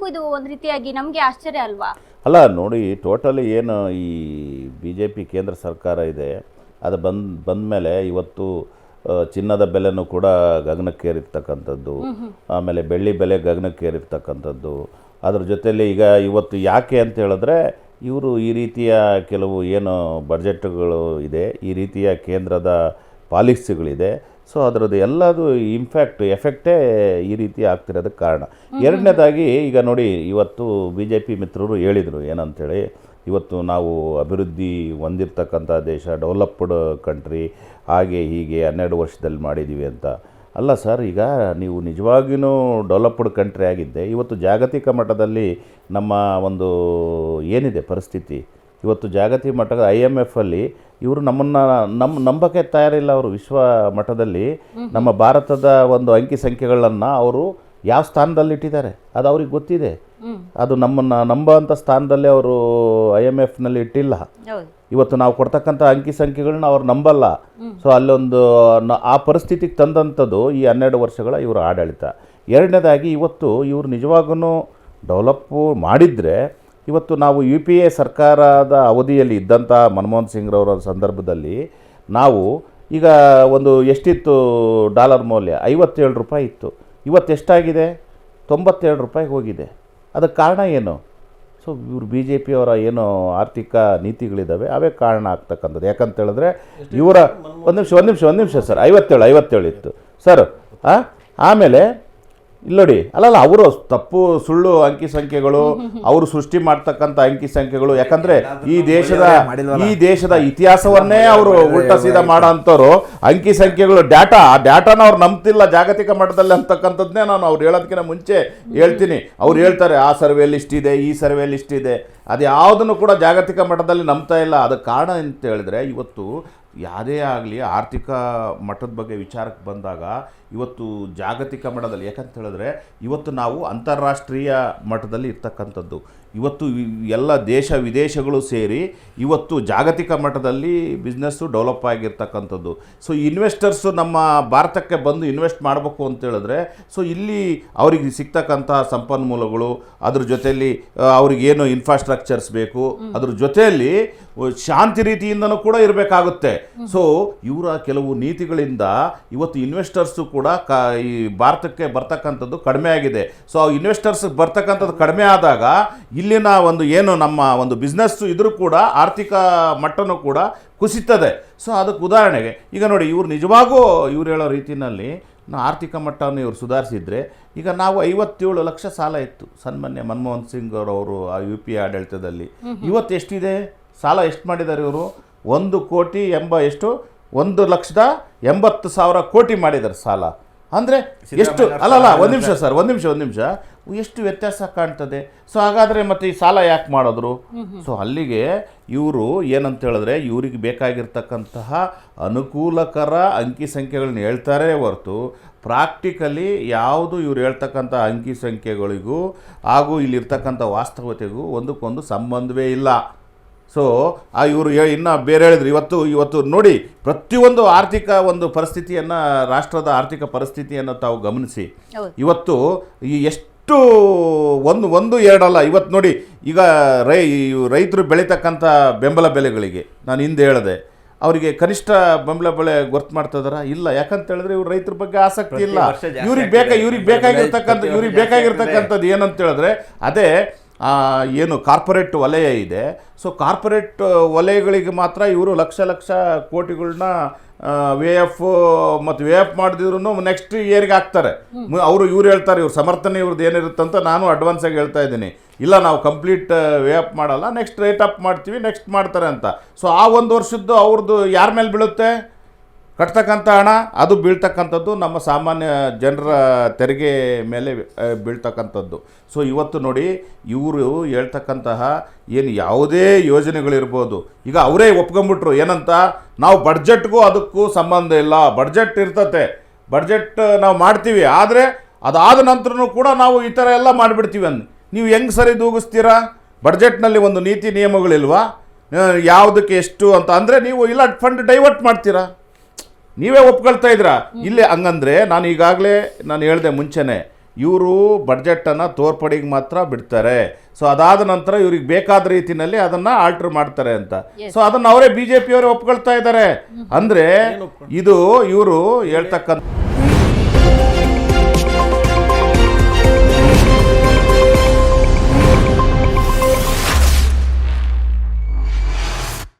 ನಿಜಕ್ಕೂ ಇದು ಒಂದು ರೀತಿಯಾಗಿ ನಮಗೆ ಆಶ್ಚರ್ಯ ಅಲ್ವಾ? ಅಲ್ಲ ನೋಡಿ, ಟೋಟಲಿ ಏನು ಈ BJP ಕೇಂದ್ರ ಸರ್ಕಾರ ಇದೆ ಅದು ಬಂದ ಮೇಲೆ ಇವತ್ತು ಚಿನ್ನದ ಬೆಲೆನೂ ಕೂಡ ಗಗನಕ್ಕೇರಿರ್ತಕ್ಕಂಥದ್ದು, ಆಮೇಲೆ ಬೆಳ್ಳಿ ಬೆಲೆ ಗಗನಕ್ಕೇರಿರ್ತಕ್ಕಂಥದ್ದು. ಅದ್ರ ಜೊತೆಯಲ್ಲಿ ಈಗ ಇವತ್ತು ಯಾಕೆ ಅಂತ ಹೇಳಿದ್ರೆ ಇವರು ಈ ರೀತಿಯ ಕೆಲವು ಏನು ಬಡ್ಜೆಟ್ಗಳು ಇದೆ, ಈ ರೀತಿಯ ಕೇಂದ್ರದ ಪಾಲಿಸಿಗಳಿದೆ. ಸೊ ಅದರದ್ದು ಎಲ್ಲದು ಎಫೆಕ್ಟೇ ಈ ರೀತಿ ಆಗ್ತಿರೋದಕ್ಕೆ ಕಾರಣ. ಎರಡನೇದಾಗಿ ಈಗ ನೋಡಿ, ಇವತ್ತು BJP ಮಿತ್ರರು ಹೇಳಿದರು ಏನಂತೇಳಿ, ಇವತ್ತು ನಾವು ಅಭಿವೃದ್ಧಿ ಹೊಂದಿರತಕ್ಕಂಥ ದೇಶ, ಡೆವಲಪ್ಡ್ ಕಂಟ್ರಿ, ಹಾಗೆ ಹೀಗೆ 12 ವರ್ಷದಲ್ಲಿ ಮಾಡಿದ್ದೀವಿ ಅಂತ. ಅಲ್ಲ ಸರ್, ಈಗ ನೀವು ನಿಜವಾಗಿಯೂ ಡೆವಲಪ್ಡ್ ಕಂಟ್ರಿ ಆಗಿದ್ದೆ, ಇವತ್ತು ಜಾಗತಿಕ ಮಟ್ಟದಲ್ಲಿ ನಮ್ಮ ಒಂದು ಏನಿದೆ ಪರಿಸ್ಥಿತಿ, ಇವತ್ತು ಜಾಗತಿಕ ಮಟ್ಟದ IMFಲ್ಲಿ ಇವರು ನಮ್ಮನ್ನು ನಂಬಕ್ಕೆ ತಯಾರಿಲ್ಲ. ಅವರು ವಿಶ್ವ ಮಟ್ಟದಲ್ಲಿ ನಮ್ಮ ಭಾರತದ ಒಂದು ಅಂಕಿ ಸಂಖ್ಯೆಗಳನ್ನು ಅವರು ಯಾವ ಸ್ಥಾನದಲ್ಲಿ ಇಟ್ಟಿದ್ದಾರೆ ಅದು ಅವ್ರಿಗೆ ಗೊತ್ತಿದೆ. ಅದು ನಮ್ಮನ್ನು ನಂಬೋಂಥ ಸ್ಥಾನದಲ್ಲಿ ಅವರು IMFನಲ್ಲಿ ಇಟ್ಟಿಲ್ಲ. ಇವತ್ತು ನಾವು ಕೊಡ್ತಕ್ಕಂಥ ಅಂಕಿ ಸಂಖ್ಯೆಗಳನ್ನ ಅವ್ರು ನಂಬಲ್ಲ. ಸೊ ಅಲ್ಲೊಂದು ಆ ಪರಿಸ್ಥಿತಿಗೆ ತಂದಂಥದ್ದು ಈ 12 ವರ್ಷಗಳ ಇವರ ಆಡಳಿತ. ಎರಡನೇದಾಗಿ ಇವತ್ತು ಇವರು ನಿಜವಾಗೂ ಡೆವಲಪ್ಪು ಮಾಡಿದರೆ, ಇವತ್ತು ನಾವು UPA ಸರ್ಕಾರದ ಅವಧಿಯಲ್ಲಿ ಇದ್ದಂಥ ಮನಮೋಹನ್ ಸಿಂಗ್ರವರ ಸಂದರ್ಭದಲ್ಲಿ ನಾವು ಈಗ ಒಂದು ಎಷ್ಟಿತ್ತು ಡಾಲರ್ ಮೌಲ್ಯ, 57 ರೂಪಾಯಿ ಇತ್ತು. ಇವತ್ತೆಷ್ಟಾಗಿದೆ? 97 ರೂಪಾಯಿಗೆ ಹೋಗಿದೆ. ಅದಕ್ಕೆ ಕಾರಣ ಏನು? ಸೊ ಇವರು BJP ಅವರ ಏನು ಆರ್ಥಿಕ ನೀತಿಗಳಿದ್ದಾವೆ ಅವೇ ಕಾರಣ ಆಗ್ತಕ್ಕಂಥದ್ದು. ಯಾಕಂತ ಹೇಳಿದ್ರೆ ಇವರ ಒಂದು ನಿಮಿಷ ಸರ್, 57 ಇತ್ತು ಸರ್. ಆಮೇಲೆ ಇಲ್ಲೋಡಿ, ಅಲ್ಲಲ್ಲ, ಅವರು ತಪ್ಪು ಸುಳ್ಳು ಅಂಕಿ ಸಂಖ್ಯೆಗಳು, ಅವರು ಸೃಷ್ಟಿ ಮಾಡ್ತಕ್ಕಂಥ ಅಂಕಿ ಸಂಖ್ಯೆಗಳು. ಯಾಕಂದರೆ ಈ ದೇಶದ ಇತಿಹಾಸವನ್ನೇ ಅವರು ಉಲ್ಟಾ ಸೀದಾ ಮಾಡೋ ಅಂಥವ್ರು ಅಂಕಿ ಸಂಖ್ಯೆಗಳು, ಆ ಡಾಟಾನ ಅವ್ರು ನಂಬ್ತಿಲ್ಲ ಜಾಗತಿಕ ಮಟ್ಟದಲ್ಲಿ ಅಂತಕ್ಕಂಥದ್ದನ್ನೇ ನಾನು ಅವ್ರು ಹೇಳೋದಕ್ಕಿಂತ ಮುಂಚೆ ಹೇಳ್ತೀನಿ. ಅವ್ರು ಹೇಳ್ತಾರೆ ಆ ಸರ್ವೆಯಲ್ಲಿ ಇಷ್ಟಿದೆ, ಈ ಸರ್ವೆಯಲ್ಲಿ ಇಷ್ಟಿದೆ, ಅದು ಯಾವುದನ್ನು ಕೂಡ ಜಾಗತಿಕ ಮಟ್ಟದಲ್ಲಿ ನಂಬ್ತಾ ಇಲ್ಲ. ಅದಕ್ಕೆ ಕಾರಣ ಅಂತ ಹೇಳಿದ್ರೆ, ಇವತ್ತು ಯಾವುದೇ ಆಗಲಿ ಆರ್ಥಿಕ ಮಟ್ಟದ ಬಗ್ಗೆ ವಿಚಾರಕ್ಕೆ ಬಂದಾಗ ಇವತ್ತು ಜಾಗತಿಕ ಮಟ್ಟದಲ್ಲಿ, ಯಾಕಂತ ಹೇಳಿದ್ರೆ ಇವತ್ತು ನಾವು ಅಂತಾರಾಷ್ಟ್ರೀಯ ಮಟ್ಟದಲ್ಲಿ ಇರ್ತಕ್ಕಂಥದ್ದು, ಇವತ್ತು ಎಲ್ಲ ದೇಶ ವಿದೇಶಗಳು ಸೇರಿ ಇವತ್ತು ಜಾಗತಿಕ ಮಟ್ಟದಲ್ಲಿ ಬಿಸ್ನೆಸ್ಸು ಡೆವಲಪ್ ಆಗಿರ್ತಕ್ಕಂಥದ್ದು. ಸೊ ಇನ್ವೆಸ್ಟರ್ಸು ನಮ್ಮ ಭಾರತಕ್ಕೆ ಬಂದು ಇನ್ವೆಸ್ಟ್ ಮಾಡಬೇಕು ಅಂತ ಹೇಳಿದ್ರೆ, ಸೊ ಇಲ್ಲಿ ಅವರಿಗೆ ಸಿಗ್ತಕ್ಕಂಥ ಸಂಪನ್ಮೂಲಗಳು, ಅದ್ರ ಜೊತೆಯಲ್ಲಿ ಅವ್ರಿಗೇನು ಇನ್ಫ್ರಾಸ್ಟ್ರಕ್ಚರ್ಸ್ ಬೇಕು, ಅದ್ರ ಜೊತೆಯಲ್ಲಿ ಶಾಂತಿ ರೀತಿಯಿಂದನೂ ಕೂಡ ಇರಬೇಕಾಗುತ್ತೆ. ಸೊ ಇವರ ಕೆಲವು ನೀತಿಗಳಿಂದ ಇವತ್ತು ಇನ್ವೆಸ್ಟರ್ಸು ಕೂಡ ಈ ಭಾರತಕ್ಕೆ ಬರ್ತಕ್ಕಂಥದ್ದು ಕಡಿಮೆ ಆಗಿದೆ. ಸೊ ಇನ್ವೆಸ್ಟರ್ಸ್ ಬರ್ತಕ್ಕಂಥದ್ದು ಕಡಿಮೆ ಆದಾಗ ಇಲ್ಲಿನ ಒಂದು ಏನು ನಮ್ಮ ಒಂದು ಬಿಸ್ನೆಸ್ಸು ಇದ್ರೂ ಕೂಡ ಆರ್ಥಿಕ ಮಟ್ಟನೂ ಕೂಡ ಕುಸಿತದೆ. ಸೊ ಅದಕ್ಕೆ ಉದಾಹರಣೆಗೆ ಈಗ ನೋಡಿ, ಇವರು ನಿಜವಾಗೂ ಇವ್ರು ಹೇಳೋ ರೀತಿಯಲ್ಲಿ ಆರ್ಥಿಕ ಮಟ್ಟವನ್ನು ಇವರು ಸುಧಾರಿಸಿದರೆ, ಈಗ ನಾವು 57 ಲಕ್ಷ ಸಾಲ ಇತ್ತು ಸನ್ಮಾನ್ಯ ಮನಮೋಹನ್ ಸಿಂಗ್ ಅವರು ಆ UPA ಆಡಳಿತದಲ್ಲಿ. ಇವತ್ತು ಎಷ್ಟಿದೆ ಸಾಲ? ಎಷ್ಟು ಮಾಡಿದ್ದಾರೆ ಇವರು? 1,80,00,000 ಕೋಟಿ ಮಾಡಿದ್ದಾರೆ ಸಾಲ. ಅಂದರೆ ಎಷ್ಟು? ಅಲ್ಲಲ್ಲ, ಒಂದು ನಿಮಿಷ ಎಷ್ಟು ವ್ಯತ್ಯಾಸ ಕಾಣ್ತದೆ. ಸೊ ಹಾಗಾದರೆ ಮತ್ತೆ ಈ ಸಾಲ ಯಾಕೆ ಮಾಡಿದ್ರು? ಸೊ ಅಲ್ಲಿಗೆ ಇವರು ಏನಂತ ಹೇಳಿದ್ರೆ, ಇವ್ರಿಗೆ ಬೇಕಾಗಿರ್ತಕ್ಕಂತಹ ಅನುಕೂಲಕರ ಅಂಕಿ ಸಂಖ್ಯೆಗಳನ್ನ ಹೇಳ್ತಾರೆ ಹೊರತು ಪ್ರಾಕ್ಟಿಕಲಿ ಯಾವುದು ಇವ್ರು ಹೇಳ್ತಕ್ಕಂಥ ಅಂಕಿ ಸಂಖ್ಯೆಗಳಿಗೂ ಹಾಗೂ ಇಲ್ಲಿರ್ತಕ್ಕಂಥ ವಾಸ್ತವತೆಗೂ ಒಂದಕ್ಕೊಂದು ಸಂಬಂಧವೇ ಇಲ್ಲ. ಸೊ ಇವರು ಇನ್ನೂ ಬೇರೆ ಹೇಳಿದ್ರು, ಇವತ್ತು ನೋಡಿ, ಪ್ರತಿಯೊಂದು ಆರ್ಥಿಕ ಒಂದು ಪರಿಸ್ಥಿತಿಯನ್ನು, ರಾಷ್ಟ್ರದ ಆರ್ಥಿಕ ಪರಿಸ್ಥಿತಿಯನ್ನು ತಾವು ಗಮನಿಸಿ. ಇವತ್ತು ಎಷ್ಟು ಒಂದು ಎರಡಲ್ಲ, ಇವತ್ತು ನೋಡಿ, ಈಗ ರೈತರು ಬೆಳೀತಕ್ಕಂಥ ಬೆಂಬಲ ಬೆಲೆಗಳಿಗೆ ನಾನು ಹಿಂದೆ ಹೇಳಿದೆ, ಅವರಿಗೆ ಕನಿಷ್ಠ ಬೆಂಬಲ ಬೆಲೆ ಗೊತ್ತು ಮಾಡ್ತಿದಾರ? ಇಲ್ಲ. ಯಾಕಂತ ಹೇಳಿದ್ರೆ ಇವ್ರು ರೈತರ ಬಗ್ಗೆ ಆಸಕ್ತಿ ಇಲ್ಲ. ಇವ್ರಿಗೆ ಬೇಕಾಗಿರ್ತಕ್ಕಂಥದ್ದು ಏನಂತ ಹೇಳಿದ್ರೆ ಅದೇ ಏನು ಕಾರ್ಪೊರೇಟ್ ವಲಯ ಇದೆ. ಸೊ ಕಾರ್ಪೊರೇಟ್ ವಲಯಗಳಿಗೆ ಮಾತ್ರ ಇವರು ಲಕ್ಷ ಕೋಟಿಗಳನ್ನ VF ಮತ್ತು VF ಮಾಡಿದ್ರು ನೆಕ್ಸ್ಟ್ ಇಯರ್ಗೆ ಹಾಕ್ತಾರೆ. ಇವ್ರು ಹೇಳ್ತಾರೆ, ಇವ್ರು ಸಮರ್ಥನೆ ಇವ್ರದ್ದು ಏನಿರುತ್ತೆ ಅಂತ ನಾನು ಅಡ್ವಾನ್ಸಾಗಿ ಹೇಳ್ತಾ ಇದ್ದೀನಿ. ಇಲ್ಲ, ನಾವು ಕಂಪ್ಲೀಟ್ VF ಮಾಡಲ್ಲ, ನೆಕ್ಸ್ಟ್ ರೇಟ್ ಅಪ್ ಮಾಡ್ತೀವಿ, ನೆಕ್ಸ್ಟ್ ಮಾಡ್ತಾರೆ ಅಂತ. ಸೊ ಆ ಒಂದು ವರ್ಷದ್ದು ಅವ್ರದ್ದು ಯಾರ ಮೇಲೆ ಬೀಳುತ್ತೆ? ಕಟ್ತಕ್ಕಂಥ ಹಣ ಅದು ಬೀಳ್ತಕ್ಕಂಥದ್ದು ನಮ್ಮ ಸಾಮಾನ್ಯ ಜನರ ತೆರಿಗೆ ಮೇಲೆ ಬೀಳ್ತಕ್ಕಂಥದ್ದು. ಸೊ ಇವತ್ತು ನೋಡಿ, ಇವರು ಹೇಳ್ತಕ್ಕಂತಹ ಏನು ಯಾವುದೇ ಯೋಜನೆಗಳಿರ್ಬೋದು, ಈಗ ಅವರೇ ಒಪ್ಕೊಂಬಿಟ್ರು ಏನಂತ, ನಾವು ಬಡ್ಜೆಟ್ಗೂ ಅದಕ್ಕೂ ಸಂಬಂಧ ಇಲ್ಲ, ಬಡ್ಜೆಟ್ ಇರ್ತತೆ, ಬಡ್ಜೆಟ್ ನಾವು ಮಾಡ್ತೀವಿ, ಆದರೆ ಅದಾದ ನಂತರನೂ ಕೂಡ ನಾವು ಈ ಥರ ಎಲ್ಲ ಮಾಡಿಬಿಡ್ತೀವಿ ಅಂದು. ನೀವು ಹೆಂಗೆ ಸರಿ ದೂಗಿಸ್ತೀರಾ? ಬಡ್ಜೆಟ್ನಲ್ಲಿ ಒಂದು ನೀತಿ ನಿಯಮಗಳಿಲ್ವಾ? ಯಾವುದಕ್ಕೆ ಎಷ್ಟು ಅಂತ ಅಂದರೆ ನೀವು ಇಲ್ಲ ಫಂಡ್ ಡೈವರ್ಟ್ ಮಾಡ್ತೀರಾ, ನೀವೇ ಒಪ್ಕೊಳ್ತಾ ಇದ್ದೀರಾ. ಇಲ್ಲೇ ಹಂಗಂದರೆ ನಾನು ಈಗಾಗಲೇ ಹೇಳಿದೆ ಮುಂಚೆನೇ, ಇವರು ಬಡ್ಜೆಟನ್ನು ತೋರ್ಪಡಿಗೆ ಮಾತ್ರ ಬಿಡ್ತಾರೆ. ಸೊ ಅದಾದ ನಂತರ ಇವ್ರಿಗೆ ಬೇಕಾದ ರೀತಿಯಲ್ಲಿ ಅದನ್ನು ಆಲ್ಟರ್ ಮಾಡ್ತಾರೆ ಅಂತ. ಸೊ ಅದನ್ನು ಅವರೇ BJP ಅವರೇ ಒಪ್ಕೊಳ್ತಾ ಇದ್ದಾರೆ. ಅಂದರೆ ಇದು ಇವರು ಹೇಳ್ತಕ್ಕಂಥ